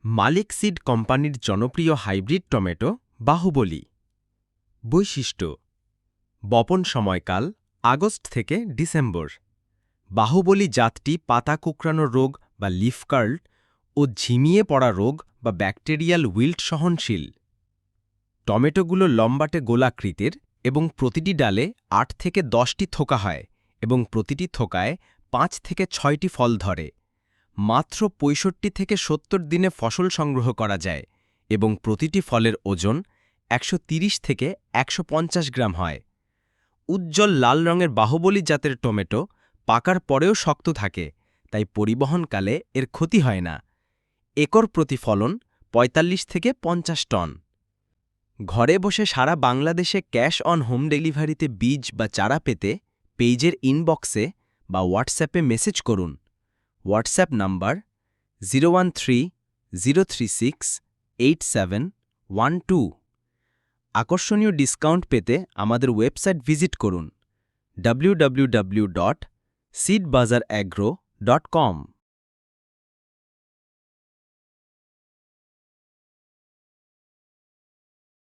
মালিক seed কোম্পানির জনপ্রিয় hybrid tomato Baahubali. বৈশিষ্ট্য: বপন সময়কাল আগস্ট থেকে ডিসেম্বর। বাহুবলী জাতটি পাতা কুঁকড়ানো রোগ বা লিফ কার্ল ও ঝিমিয়ে পড়া রোগ বা ব্যাকটেরিয়াল উইল্ট সহনশীল। টমেটোগুলো লম্বাটে গোলাকৃতির এবং প্রতিটি ডালে ৮ থেকে ১০টি থোকা হয় এবং প্রতিটি থোকায় ৫ থেকে ৬টি ফল ধরে। মাত্র ৬৫ থেকে ৭০ দিনে ফসল সংগ্রহ করা যায় এবং প্রতিটি ফলের ওজন ১৩০ থেকে ১৫০ গ্রাম হয়। উজ্জ্বল লাল রঙের বাহুবলী জাতের টমেটো পাকার পরেও শক্ত থাকে, তাই পরিবহনকালে এর ক্ষতি হয় না। একর প্রতি ফলন ৪৫ থেকে ৫০ টন। ঘরে বসে সারা বাংলাদেশে ক্যাশ অন হোম ডেলিভারিতে বীজ বা চারা পেতে পেজের ইনবক্সে বা হোয়াটসঅ্যাপে মেসেজ করুন। WhatsApp number 013-036-8712। আকর্ষণীয় ডিসকাউন্ট পেতে আমাদের ওয়েবসাইট ভিজিট করুন www.seedbazaaragro.com।